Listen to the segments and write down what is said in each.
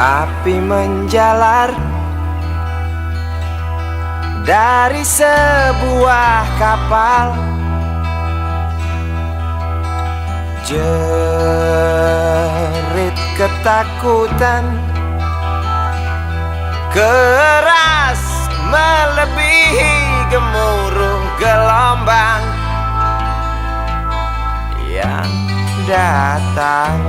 Api menjalar dari sebuah kapal, jerit ketakutan keras melebihi gemuruh gelombang yang datang.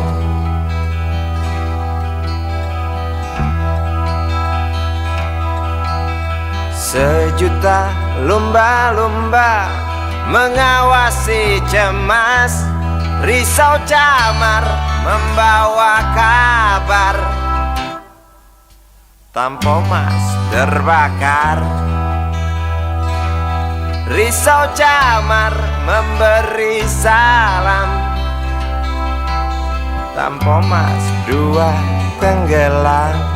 Sejuta lumba-lumba mengawasi cemas, risau camar membawa kabar. Tampomas terbakar, risau camar memberi salam. Tampomas dua tenggelam.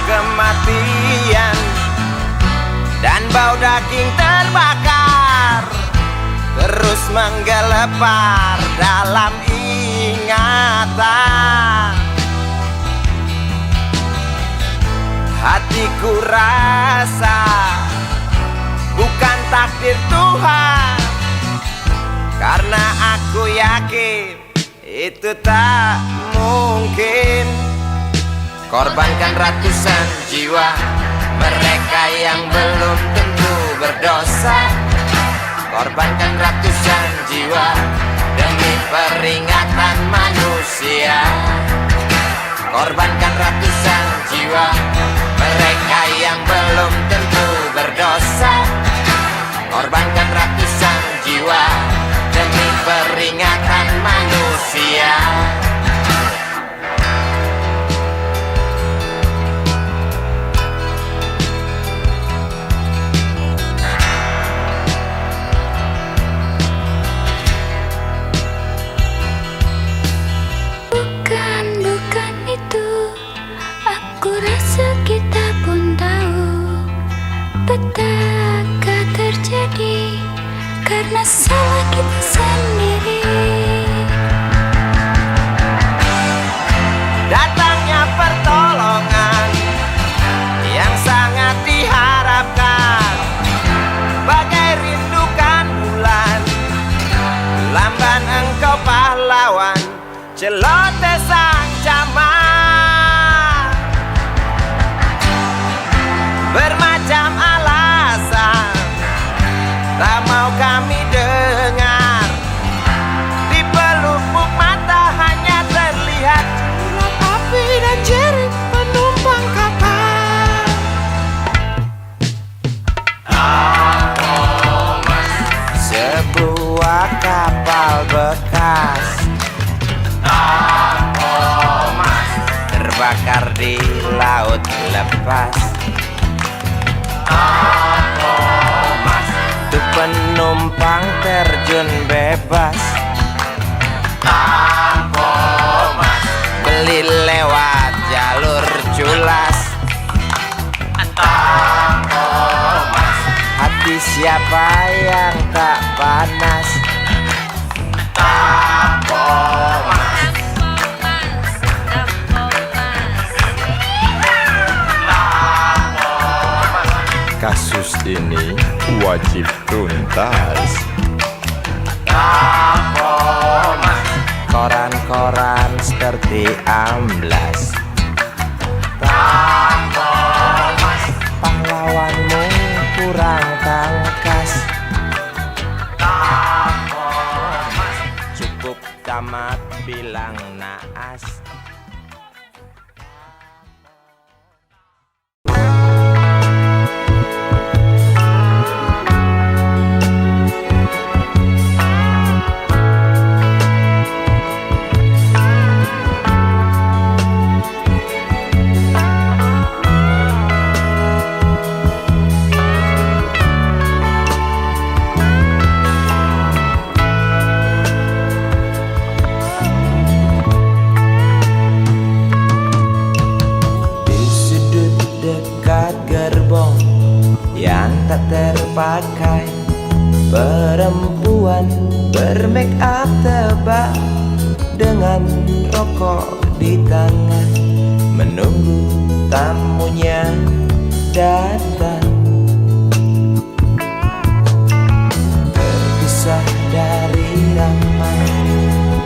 Kematian dan bau daging terbakar terus menggelepar dalam ingatan. Hatiku rasa bukan takdir Tuhan, karena aku yakin itu tak mungkin. Korbankan ratusan jiwa mereka yang belum tentu berdosa. Korbankan ratusan jiwa demi peringatan manusia. Korbankan ratusan jiwa mereka yang belum tentu berdosa. Korbankan ratusan jiwa demi peringatan manusia. Petaka terjadi karena salah kita sendiri. Datangnya pertolongan yang sangat diharapkan, bagai rindukan bulan, lamban engkau pahlawan, celoteh sang camat. Bermacam alasan tak mau kami dengar, di pelupuk mata hanya terlihat kilat api dan jerit penumpang kapal. Tampomas, sebuah kapal bekas. Tampomas, terbakar di laut lepas. Tampomas, tuh penumpang terjun bebas. Tampomas, beli lewat jalur culas. Tampomas, hati siapa yang tak panas. Tampomas, kasus ini wajib tuntas. Tampomas, koran-koran seperti amblas. Tampomas, pahlawanmu kurang tangkas. Tampomas, cukup tamat bilang naas. Perempuan bermake up tebal dengan rokok di tangan, menunggu tamunya datang. Terpisah dari ramai,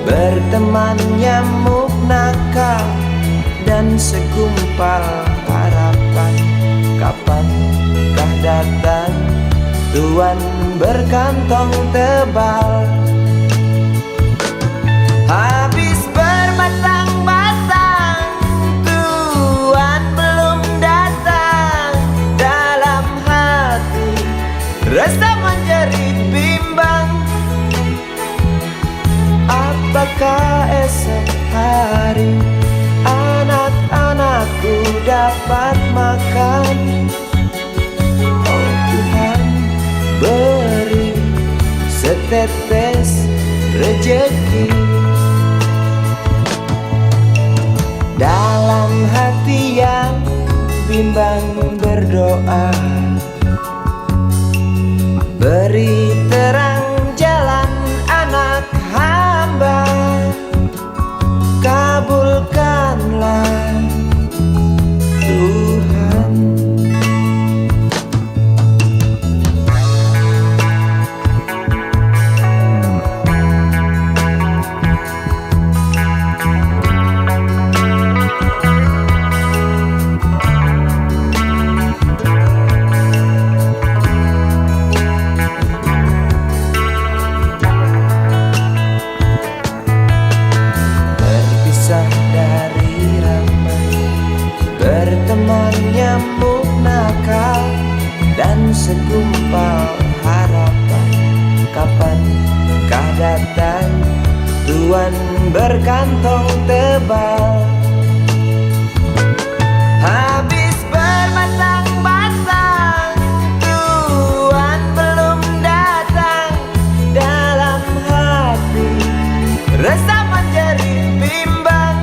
berteman nyamuk nakal dan segumpal harapan. Kapankah datang tuan berkantong tebal? Habis berbatang-batang, tuan belum datang. Dalam hati rasa menjerit bimbang, apakah esok hari anak-anakku dapat makan? Oh Tuhan, beri setetes rejeki. Dalam hati yang bimbang berdoa, beri terang jalan anak hamba, kabulkanlah Tuhan. Berteman nyamuk nakal dan segumpal harapan. Kapankah datang tuan berkantong tebal? Habis berbatang-batang, tuan belum datang. Dalam hati rasa menjerit bimbang,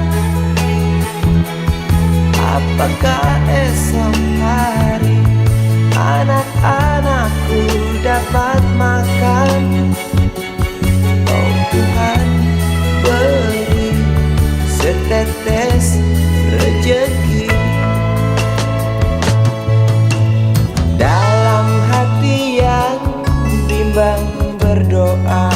apakah esok hari anak-anakku dapat makan? Oh Tuhan, beri setetes rejeki. Dalam hati yang bimbang berdoa,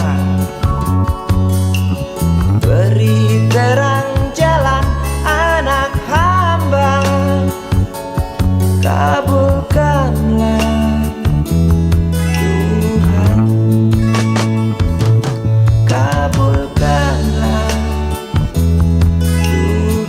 beri terang jalan anak hamba, kabulkanlah Tuhan, kabulkanlah Tuhan.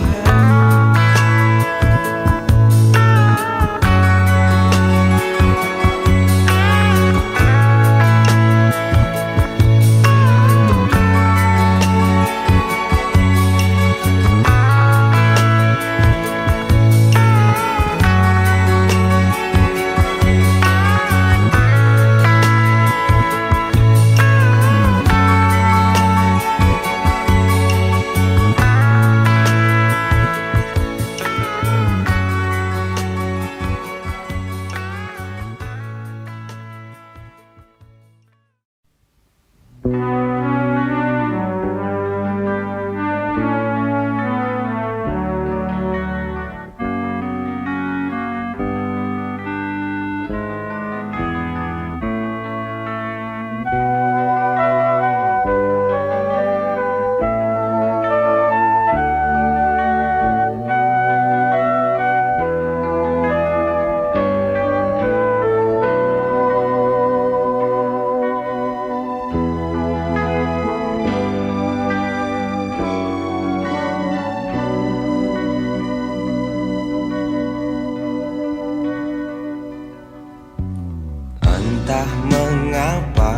Entah mengapa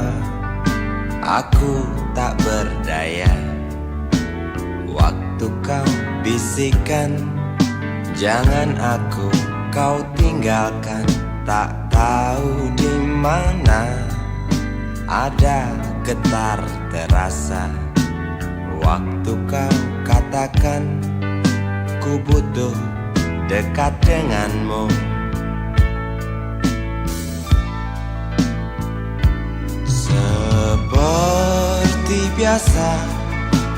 aku tak berdaya, waktu kau bisikan jangan aku kau tinggalkan. Tak tahu di mana ada getar terasa, waktu kau katakan ku butuh dekat denganmu. So biasa,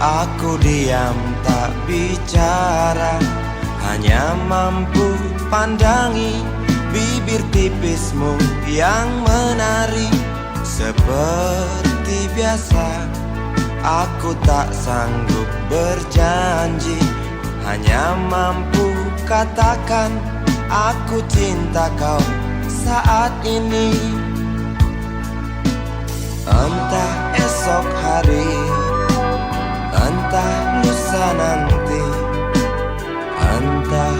aku diam tak bicara, hanya mampu pandangi bibir tipismu yang menari. Seperti biasa, aku tak sanggup berjanji, hanya mampu katakan aku cinta kau saat ini. Entah esok hari, entah lusa nanti, entah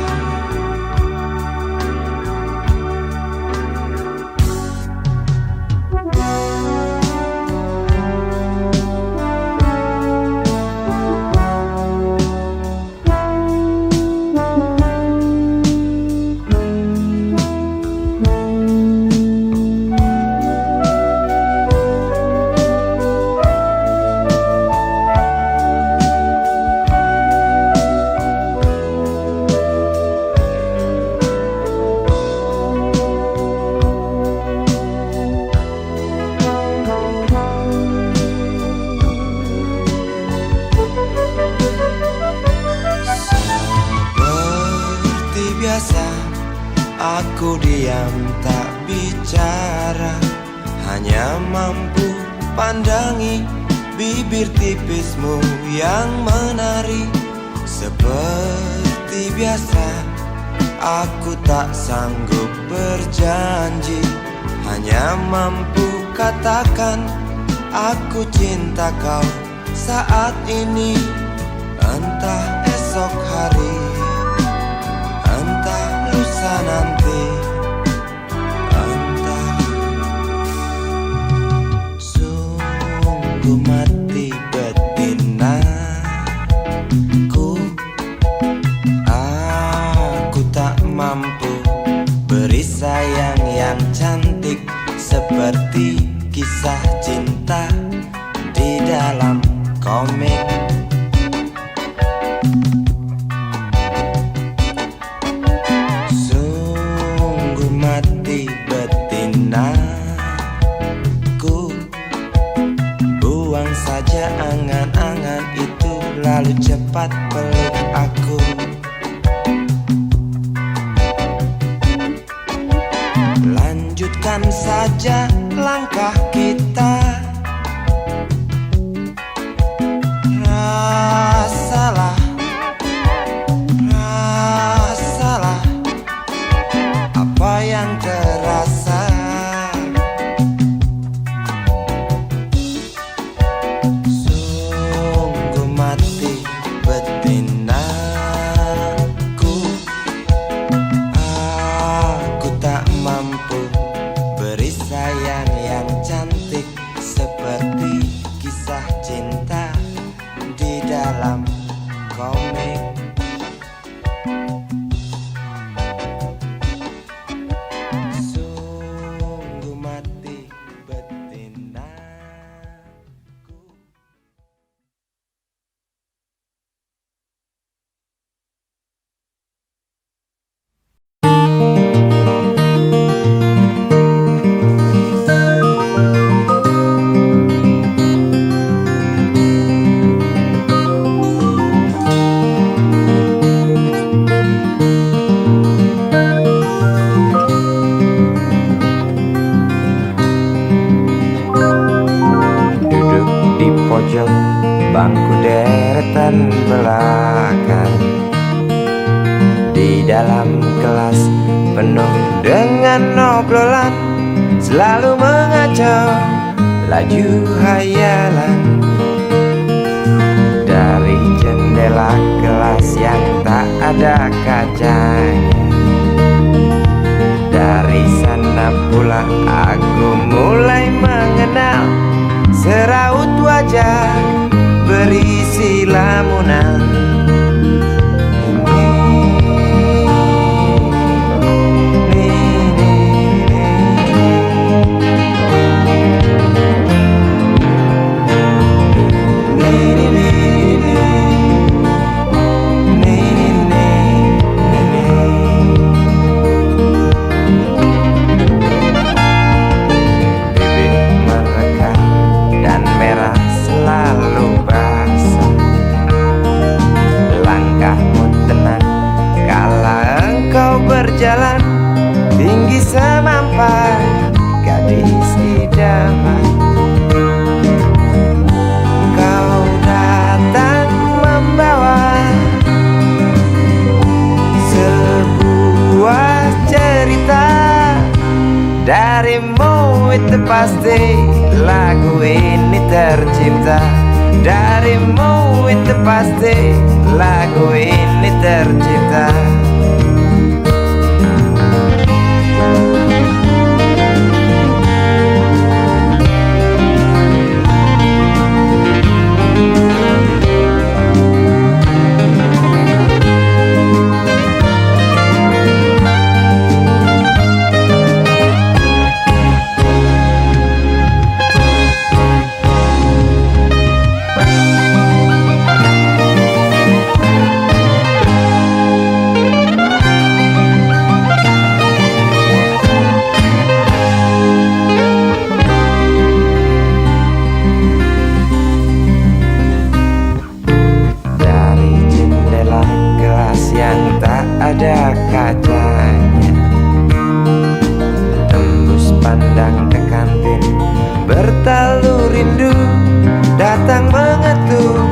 biasa, aku diam tak bicara, hanya mampu pandangi bibir tipismu yang menari. Seperti biasa, aku tak sanggup berjanji, hanya mampu katakan aku cinta kau saat ini. Entah esok hari, entah lusa nanti, entah. Sungguh mati betinaku, aku tak mampu beri sayang yang cantik seperti kisah cinta di dalam komik. Mati betinaku, buang saja angan-angan itu, lalu cepat peluk aku. Lanjutkan saja langkah kita, rasalah apa yang terasa. Sungguh mati betinaku, aku tak mampu beri sayang yang cantik seperti kisah cinta di dalam komik. Pojok bangku deretan belakang, di dalam kelas penuh dengan obrolan, selalu mengacau laju hayalan. Dari jendela kelas yang tak ada kacanya, dari sana pula aku mulai mengenal seraut wajah berisi lamunan. Bibir mereka dan merah selalu tercipta. Darimu itu pasti lagu ini tercipta. Ada kacanya, tembus pandang ke kantin, bertalu rindu datang mengetuk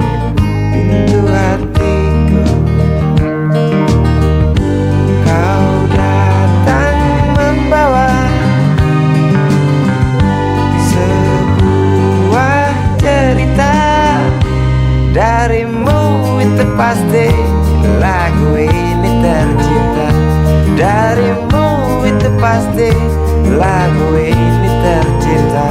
pintu hatiku. Kau datang membawa sebuah cerita. Darimu itu pasti lagu ini tercipta. Darimu itu pasti lagu ini tercipta.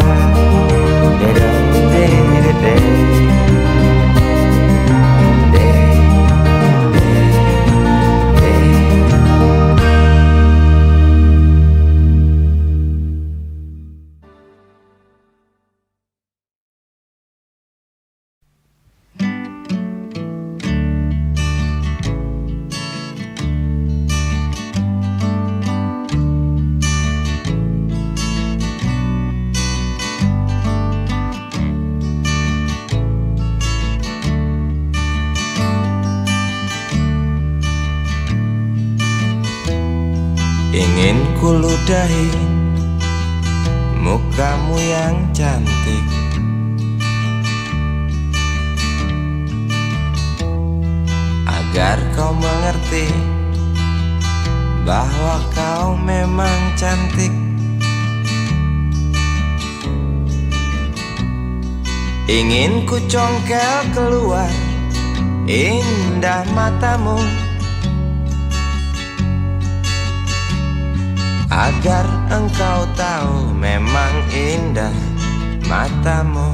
Ingin kuludahi mukamu yang cantik, agar kau mengerti bahwa kau memang cantik. Ingin ku congkel keluar indah matamu, agar engkau tahu memang indah matamu.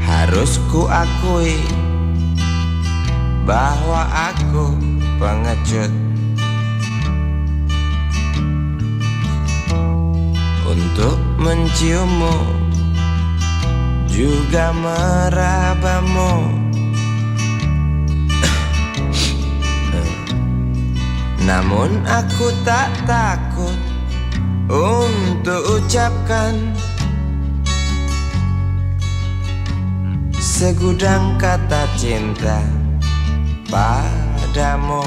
Harus ku akui bahwa aku pengecut untuk menciummu, juga merabamu. Namun aku tak takut untuk ucapkan segudang kata cinta padamu.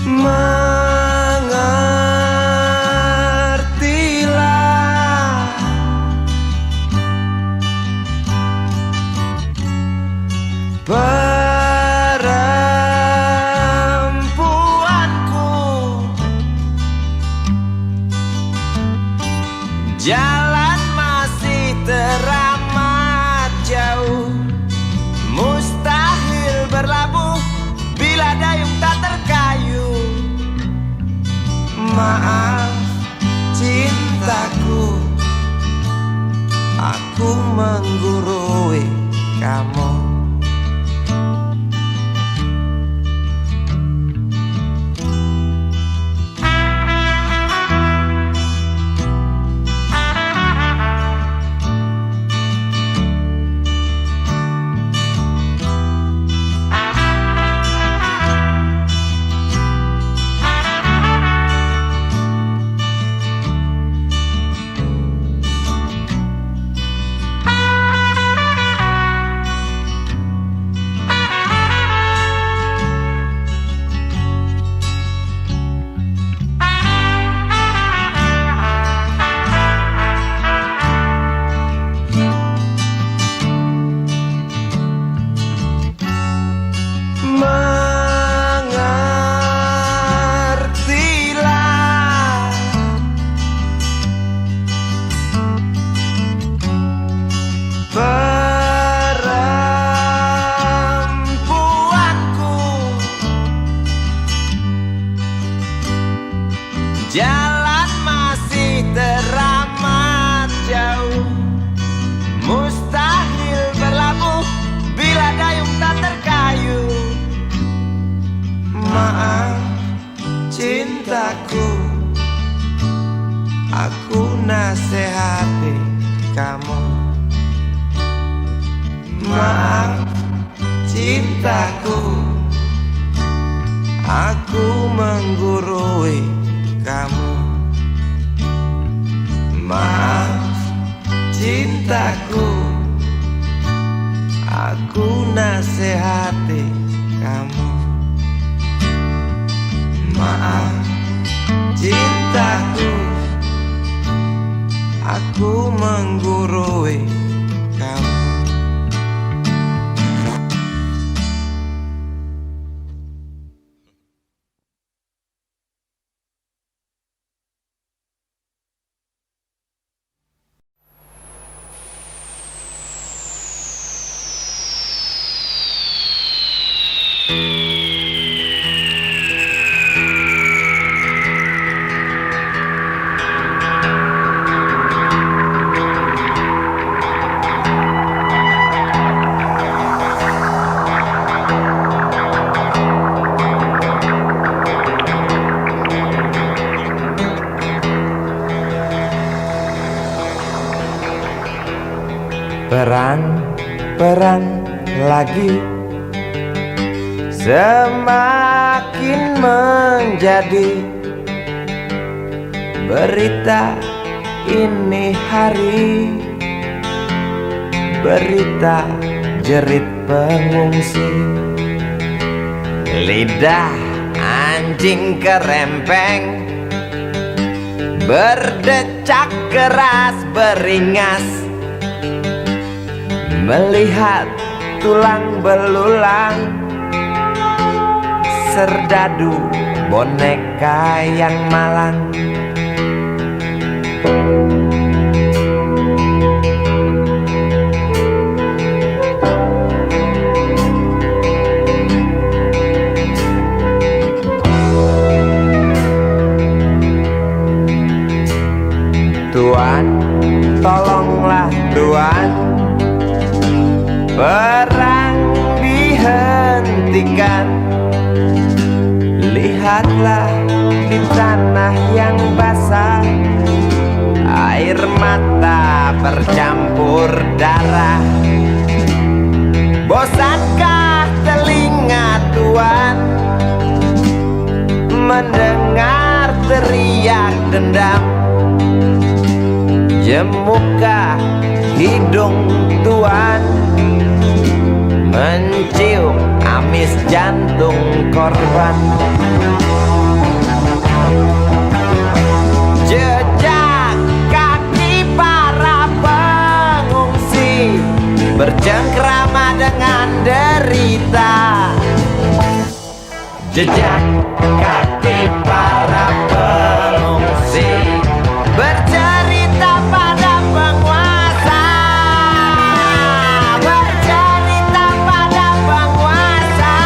Mengertilah, perempuanku, jalan masih teramat jauh, mustahil berlabuh bila dayung tak terkayuh. Maaf cintaku, aku menggurui kamu. cintaku, aku nasihati kamu. Maaf cintaku, aku menggurui kamu. Maaf cintaku, aku nasihati kamu. Maaf cintaku, aku menggurui kamu. Perang lagi semakin menjadi berita ini hari, berita jerit pengungsi. Lidah anjing kerempeng berdecak keras beringas, melihat tulang belulang serdadu boneka yang malang. Tuan, tolonglah Tuan, perang dihentikan. Lihatlah di tanah yang basah, air mata bercampur darah. Bosankah telinga Tuan mendengar teriak dendam? Jemukah hidung Tuan mencium amis jantung korban? Jejak kaki para pengungsi bercengkrama dengan derita. Jejak kaki para pengungsi bercerita pada penguasa, bercerita pada penguasa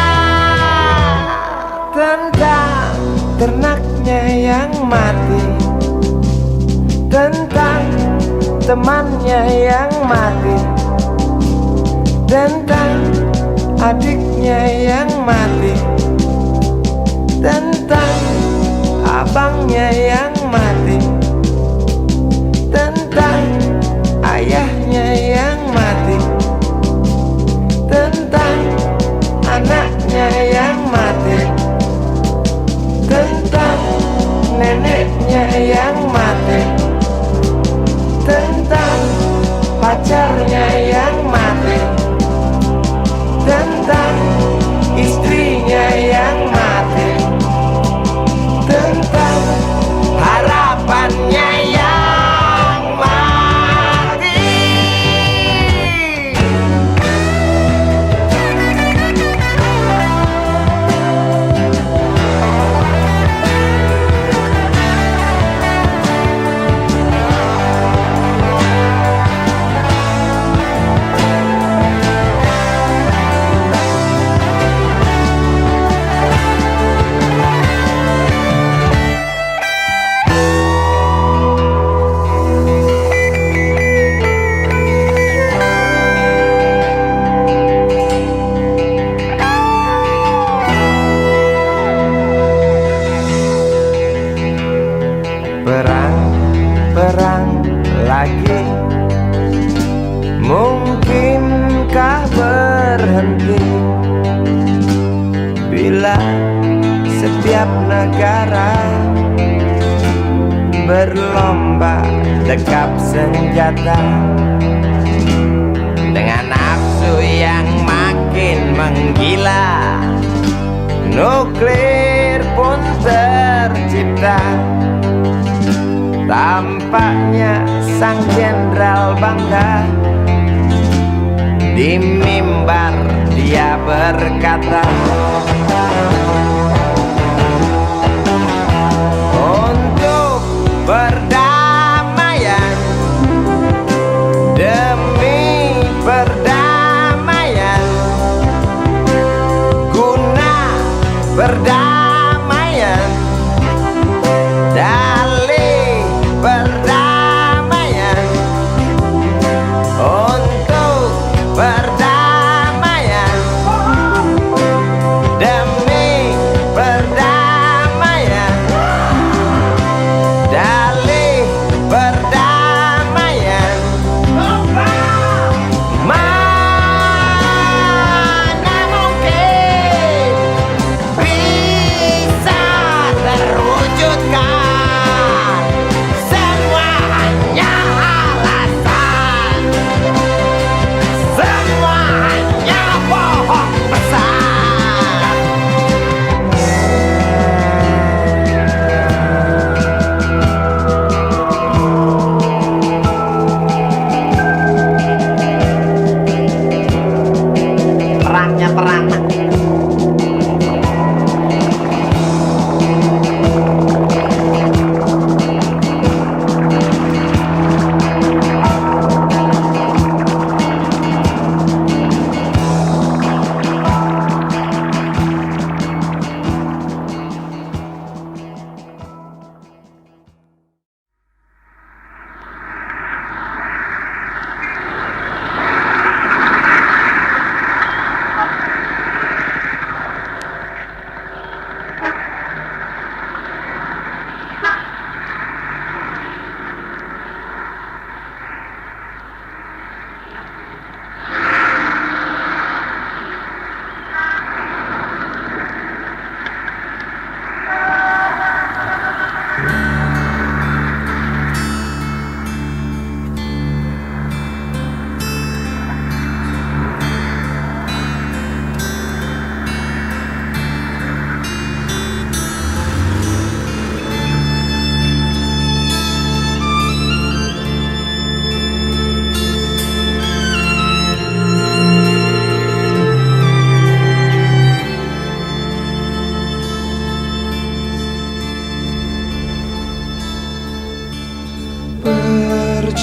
tentang ternaknya yang mati, tentang temannya yang mati, tentang adiknya yang mati, tentang abangnya yang mati, tentang ayahnya yang mati, tentang anaknya yang mati, tentang neneknya yang mati, tentang pacarnya yang mati, tentang istrinya yang mati, tentang terhenti bila setiap negara berlomba dekap senjata dengan nafsu yang makin menggila. Nuklir pun tercipta. Tampaknya sang jenderal bangga. Di mimbar dia berkata, untuk perdamaian, demi perdamaian, guna perdamaian, dalih perdamaian, untuk perdamaian, demi perdamaian, dalih perdamaian. Mana mungkin bisa terwujudkan, semua hanya alasan, semua hanya bohong besar. Perangnya perang.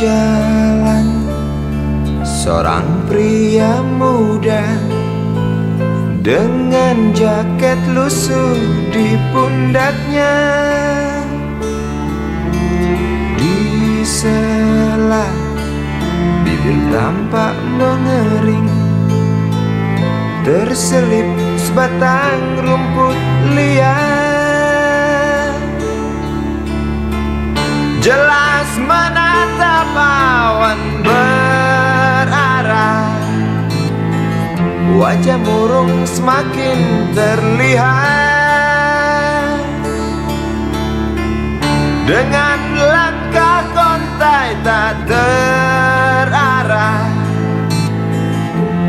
Berjalan seorang pria muda dengan jaket lusuh di pundaknya. Di sela bibir tampak mengering, terselip sebatang rumput liar. Jelas menatap awan berarah, wajah murung semakin terlihat. Dengan langkah kontai tak terarah,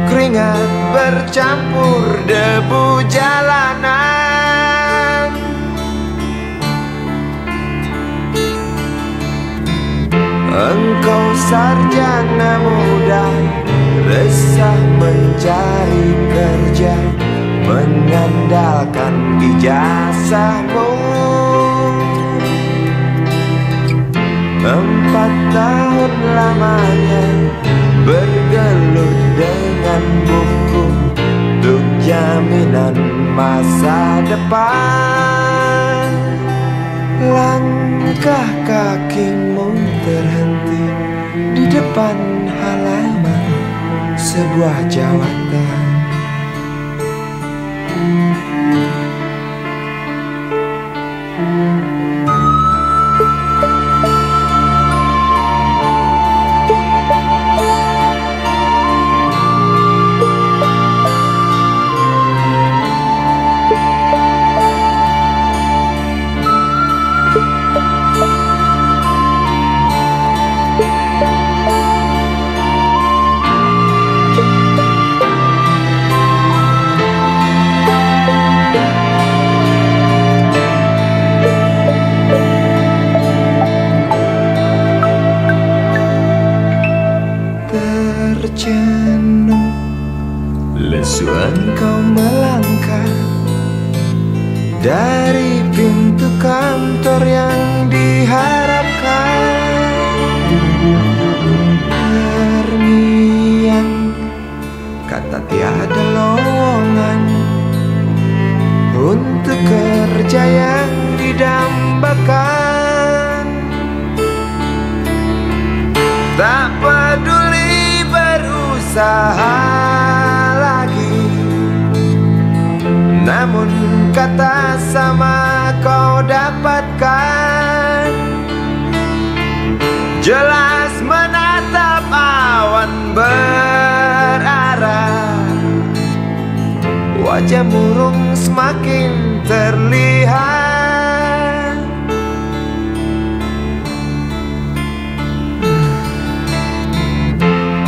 keringat bercampur debu jalanan. Engkau sarjana muda, resah mencari kerja, mengandalkan ijazahmu. 4 tahun lamanya bergelut dengan buku untuk jaminan masa depan. Langkah kakimu terhenti di depan halaman sebuah jawatan. dari pintu kantor yang diharapkan. Terngiang kata tiada lowongan untuk kerja yang didambakan. Tak peduli berusaha lagi, namun kata sama kau dapatkan. Jelas menatap awan berarah, wajah murung semakin terlihat.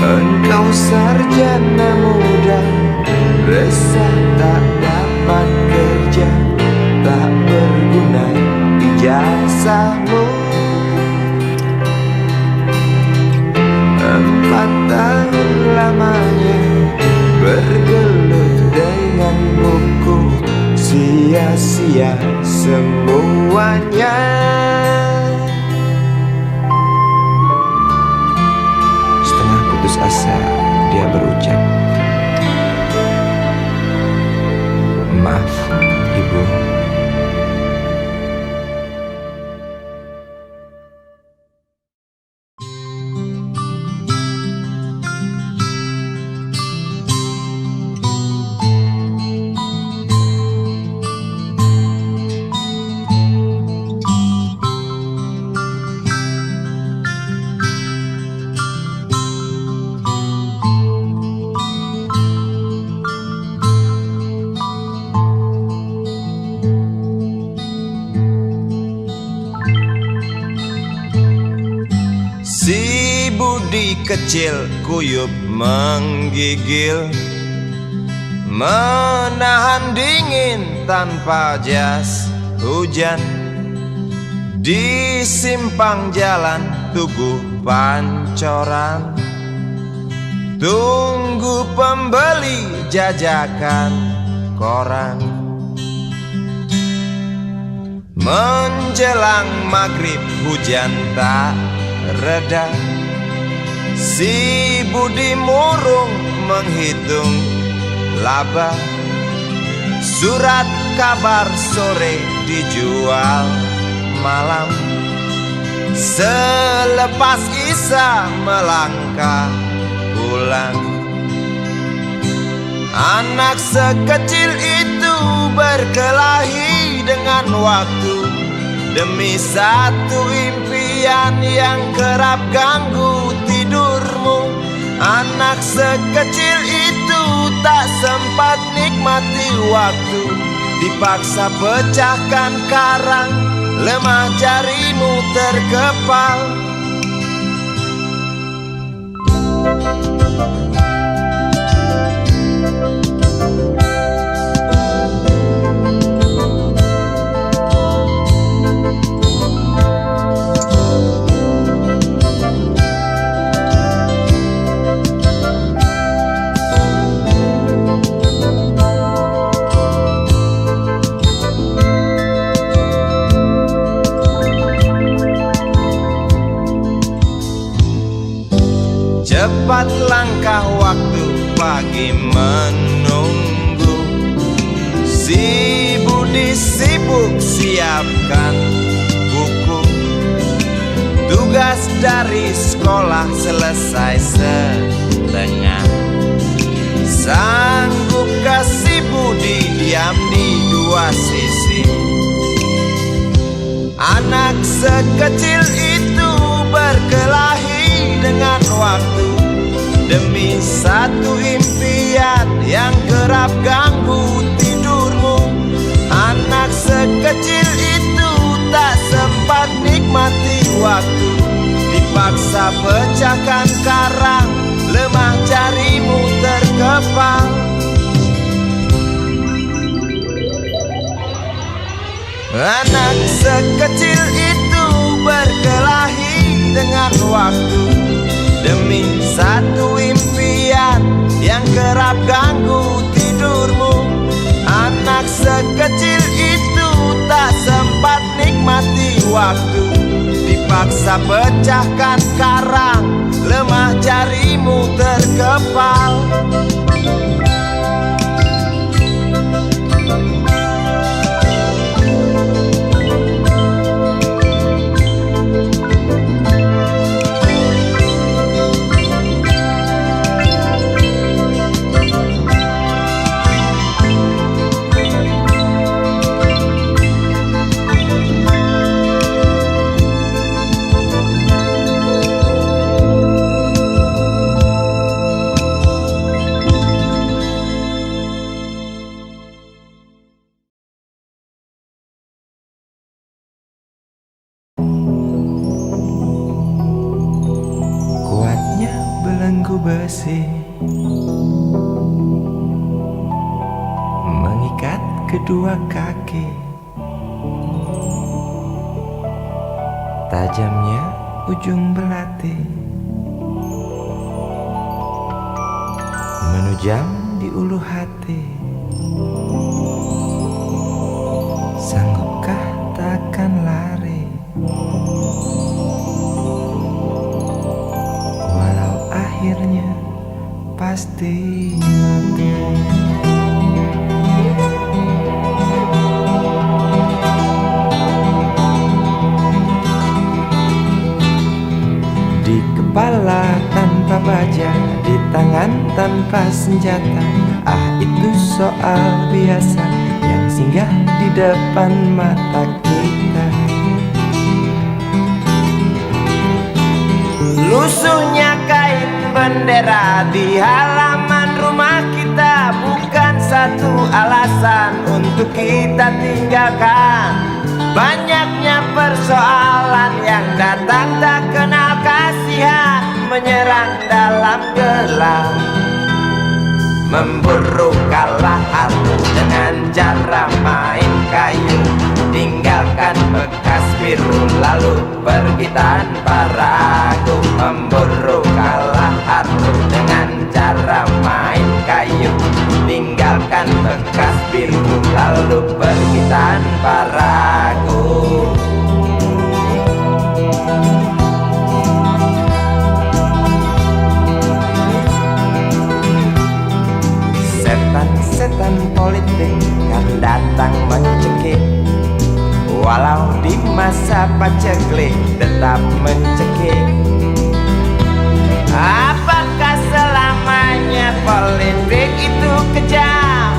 Engkau sarjana muda, resah tak dapat kerja, tak berguna ijazahmu. 4 tahun lamanya bergelut dengan buku, sia-sia semuanya. Setengah putus asa dia berucap, "Maaf, Ibu." Si Budi kecil kuyup menggigil, menahan dingin tanpa jas hujan. Di simpang jalan Tugu Pancoran, tunggu pembeli jajakan koran. Menjelang maghrib hujan tak reda, si Budi murung menghitung laba. Surat kabar sore dijual malam. Selepas Isya melangkah pulang. Anak sekecil itu berkelahi dengan waktu demi satu impian yang kerap ganggu tidurmu. Anak sekecil itu tak sempat nikmati waktu, dipaksa pecahkan karang, lemah jarimu terkepal. Cepat langkah waktu pagi menunggu, si Budi sibuk siapkan buku. Tugas dari sekolah selesai setengah. Sanggupkah si Budi diam di dua sisi? Anak sekecil itu berkelahi dengan waktu demi satu impian yang kerap ganggu tidurmu. Anak sekecil itu tak sempat nikmati waktu, dipaksa pecahkan karang, lemah jarimu terkepal. Anak sekecil itu berkelahi dengan waktu demi satu impian yang kerap ganggu tidurmu. Anak sekecil itu tak sempat nikmati waktu, dipaksa pecahkan karang, lemah jarimu terkepal. Belenggu besi mengikat kedua kaki, tajamnya ujung belati menujam di ulu hati. Sanggupkah takkan lari walau akhirnya pasti mati. Di kepala tanpa baja, di tangan tanpa senjata. Ah, itu soal biasa yang singgah di depan mata kita. Lusuhnya kain bendera di halaman rumah kita bukan satu alasan untuk kita tinggalkan. Banyaknya persoalan yang datang tak kenal kasihan, menyerang dalam gelap, memburu kalah harus dengan cara main kayu. Tinggalkan bekas biru lalu pergi tanpa ragu, memburu kalah harus dengan cara main kayu. Tinggalkan bekas biru lalu pergi tanpa ragu. Setan-setan politik kan datang mencekik, walau di masa paceklik tetap mencekik. Apakah selamanya politik itu kejam?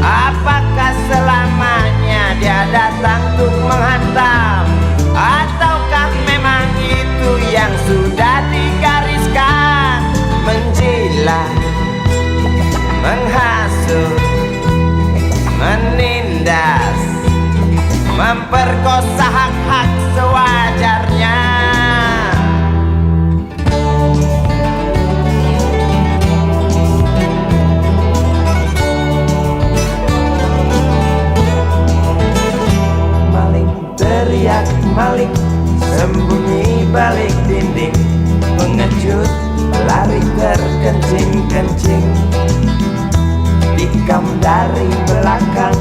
Apakah selamanya dia datang untuk menghantam? Ataukah memang itu yang sudah digariskan? Menjilat, menghasut, menindas, memperkosa hak-hak sewajarnya. Maling teriak maling, sembunyi balik dinding, pengecut lari terkencing-kencing, tikam dari belakang,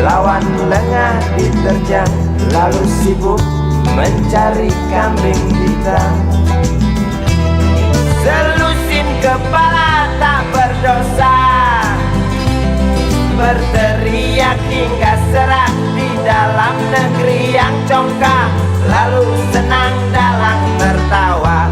lawan lengah diterjang, lalu sibuk mencari kambing hitam. Selusin kepala tak berdosa, berteriak hingga serak di dalam negeri yang congkak, lalu senang dalam tertawa.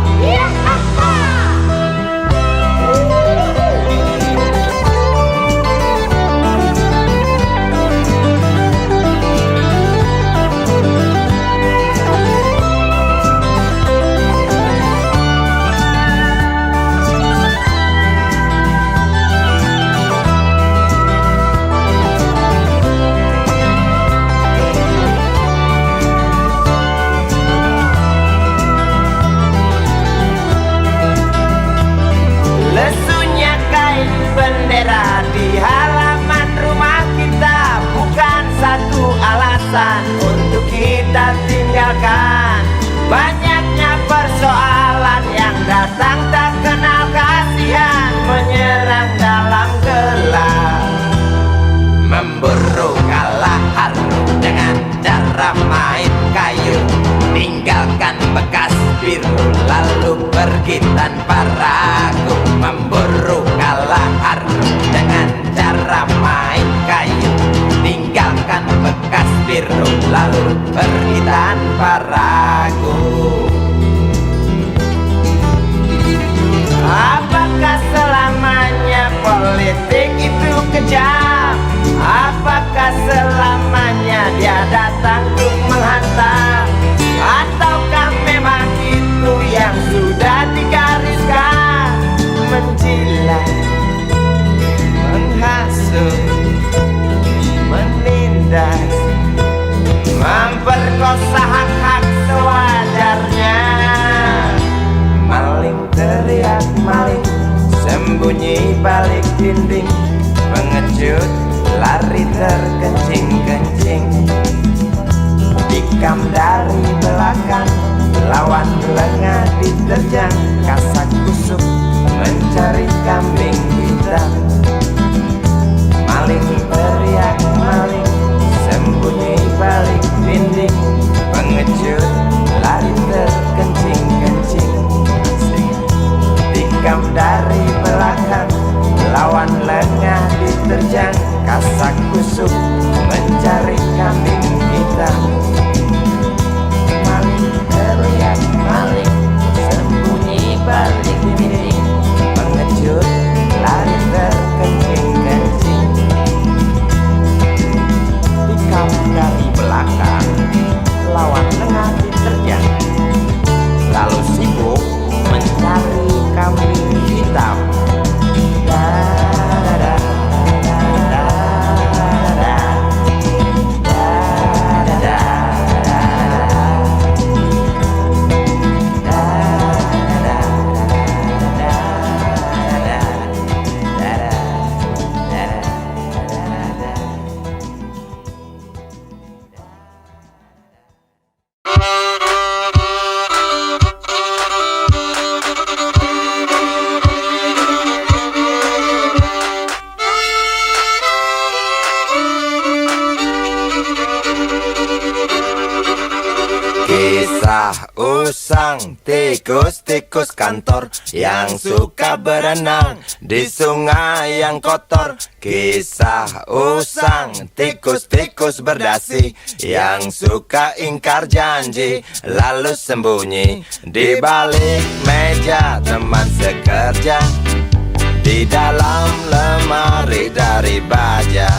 Lesunya kain bendera di halaman rumah kita bukan satu alasan untuk kita tinggalkan. Banyaknya persoalan yang datang tak kenal kasihan, menyerang dalam gelap, memburu kalah harus dengan biru lalu pergi tanpa ragu, memburu kalahar dengan cara main kayu. Tinggalkan bekas biru lalu pergi tanpa ragu. Apakah selamanya politik itu kejam? Apakah selamanya dia datang untuk menghantam? Ataukah memang itu yang sudah digariskan? Menjilat, menghasut, menindas, memperkosa hak-hak sewajarnya. Maling teriak maling, sembunyi balik dinding, pengecut lari terkencing-kencing. Tikam dari belakang, lawan lengah diterjang, kasak kusuk mencari kambing hitam. Maling teriak maling, sembunyi balik dinding, pengecut lari terkencing-kencing. Tikam dari belakang, lawan lengah diterjang, kasak kusuk mencari kambing hitam. Maling teriak maling, sembunyi balik dinding, pengecut lari terkencing-kencing. Tikam dari belakang, lawan lengah diterjang, lalu sibuk mencari kambing hitam. Kisah usang tikus-tikus kantor yang suka berenang di sungai yang kotor. Kisah usang tikus-tikus berdasi yang suka ingkar janji lalu sembunyi di balik meja teman sekerja, di dalam lemari dari baja.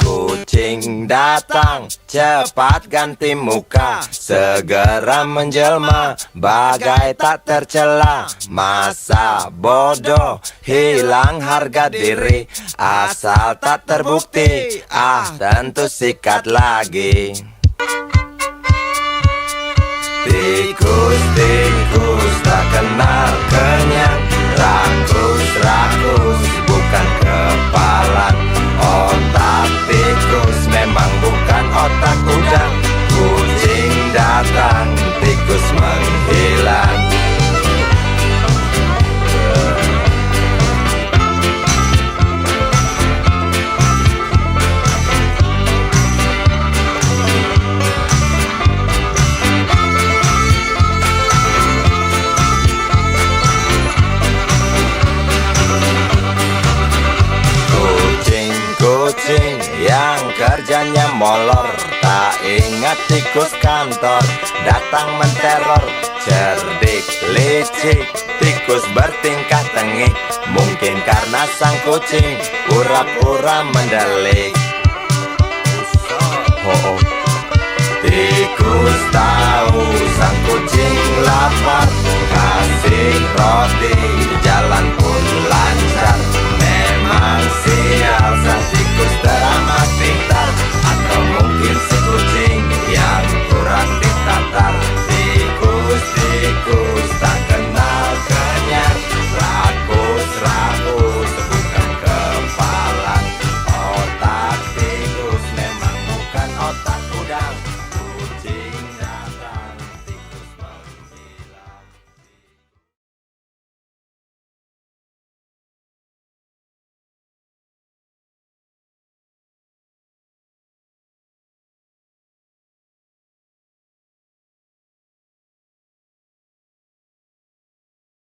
Kucing datang, cepat ganti muka, segera menjelma, bagai tak tercela. Masa bodoh, hilang harga diri, asal tak terbukti, tentu sikat lagi. Tikus-tikus tak kenal kenyang, rakus-rakus bukan kepalan. Otak tikus memang bukan otak udang. Kucing datang, tikus menghilang. Kucing yang kerjanya molor, tak ingat tikus kantor, datang menteror. Cerdik, licik, tikus bertingkah tengik, mungkin karena sang kucing pura-pura mendelik. Tikus tahu sang kucing lapar, kasih roti, jalan pun lancar. Memang sial sang tikus teramat pintar, atau mungkin si kucing yang kurang ditatar. Tikus-tikus tak kenal kenyang, rakus-rakus bukan kepalan. Otak tikus memang bukan otak udang.